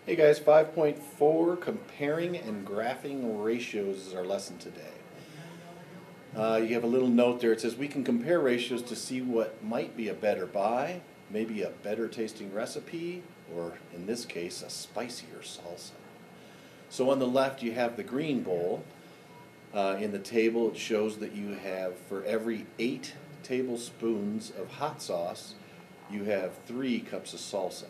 Hey guys, 5.4, comparing and graphing ratios is our lesson today. You have a little note there. It says we can compare ratios to see what might be a better buy, maybe a better tasting recipe, or in this case, a spicier salsa. So on the left you have the green bowl. In the table it shows that you have, for every 8 tablespoons of hot sauce, you have 3 cups of salsa.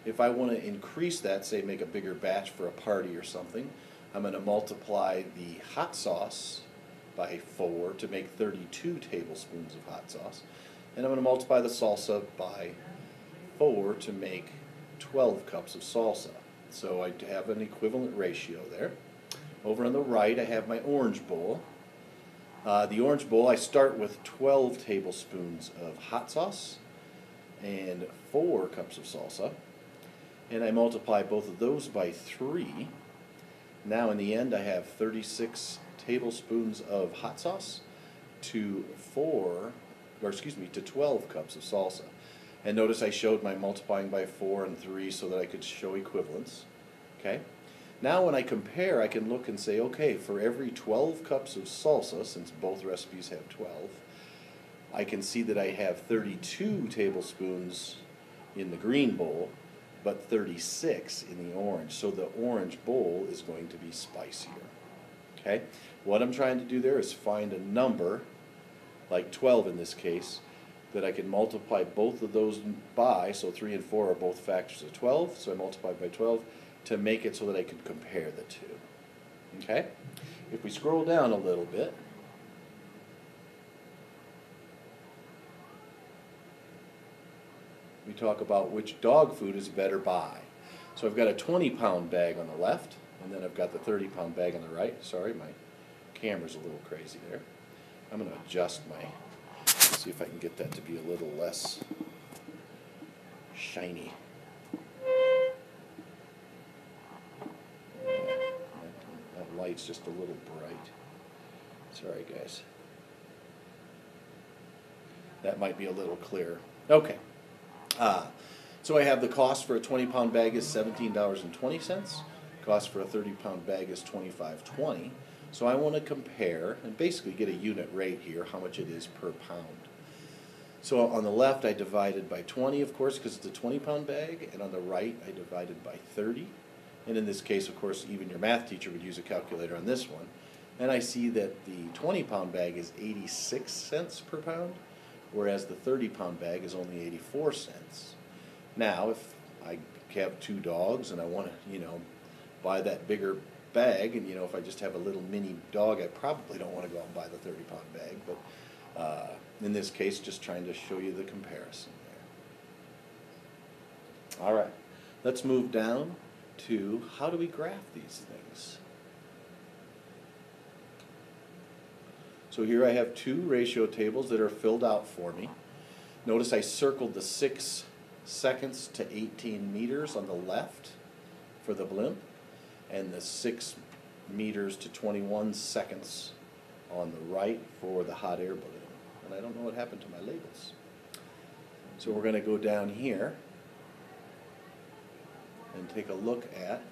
If I want to increase that, say make a bigger batch for a party or something, I'm going to multiply the hot sauce by 4 to make 32 tablespoons of hot sauce. And I'm going to multiply the salsa by 4 to make 12 cups of salsa. So I have an equivalent ratio there. Over on the right I have my orange bowl. The orange bowl, I start with 12 tablespoons of hot sauce and 4 cups of salsa. And I multiply both of those by 3. Now in the end I have 36 tablespoons of hot sauce to 12 cups of salsa. And notice I showed my multiplying by 4 and 3 so that I could show equivalence. Okay? Now when I compare, I can look and say, okay, for every 12 cups of salsa, since both recipes have 12, I can see that I have 32 tablespoons in the green bowl, but 36 in the orange. So the orange bowl is going to be spicier. Okay? What I'm trying to do there is find a number, like 12 in this case, that I can multiply both of those by, so 3 and 4 are both factors of 12, so I multiply by 12 to make it so that I can compare the two. Okay? If we scroll down a little bit, we talk about which dog food is a better buy. So I've got a 20-pound bag on the left, and then I've got the 30-pound bag on the right. Sorry, my camera's a little crazy there. I'm going to adjust see if I can get that to be a little less shiny. That light's just a little bright. Sorry, guys. That might be a little clearer. Okay. So I have the cost for a 20-pound bag is $17.20. Cost for a 30-pound bag is $25.20. So I want to compare and basically get a unit rate here, how much it is per pound. So on the left I divided by 20, of course, because it's a 20-pound bag, and on the right I divided by 30. And in this case, of course, even your math teacher would use a calculator on this one. And I see that the 20-pound bag is 86 cents per pound, whereas the 30-pound bag is only 84 cents. Now, if I have 2 dogs and I want to, buy that bigger bag, and, if I just have a little mini dog, I probably don't want to go out and buy the 30-pound bag, but in this case, just trying to show you the comparison there. All right, let's move down to how do we graph these things. So here I have 2 ratio tables that are filled out for me. Notice I circled the 6 seconds to 18 meters on the left for the blimp, and the 6 meters to 21 seconds on the right for the hot air balloon. And I don't know what happened to my labels. So we're going to go down here and take a look at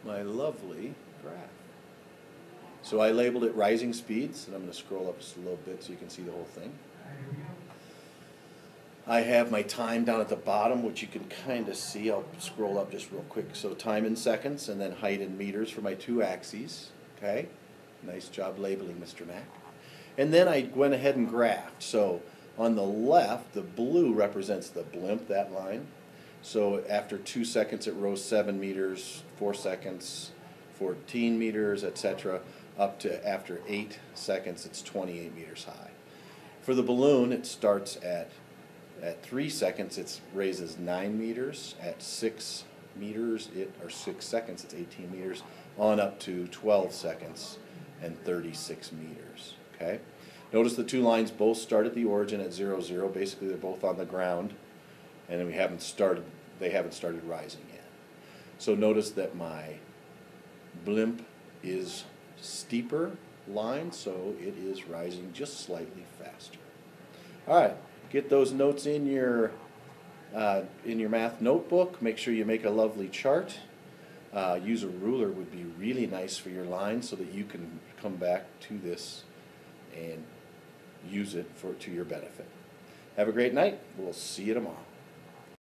my lovely graph. So I labeled it rising speeds, and I'm going to scroll up just a little bit so you can see the whole thing. I have my time down at the bottom, which you can kind of see. I'll scroll up just real quick. So time in seconds, and then height in meters for my 2 axes. Okay? Nice job labeling, Mr. Mack. And then I went ahead and graphed. So on the left, the blue represents the blimp, that line. So after 2 seconds, it rose 7 meters, 4 seconds, 14 meters, etc., up to after 8 seconds, it's 28 meters high. For the balloon, it starts at 3 seconds, it raises 9 meters. At 6 meters, or 6 seconds, it's 18 meters, on up to 12 seconds and 36 meters. Okay? Notice the 2 lines both start at the origin at 0, 0. Basically, they're both on the ground, and then they haven't started rising yet. So notice that my blimp is steeper line, so it is rising just slightly faster. All right, get those notes in your In your math notebook, make sure you make a lovely chart. Use a ruler would be really nice for your line so that you can come back to this and use it to your benefit. Have a great night. We'll see you tomorrow.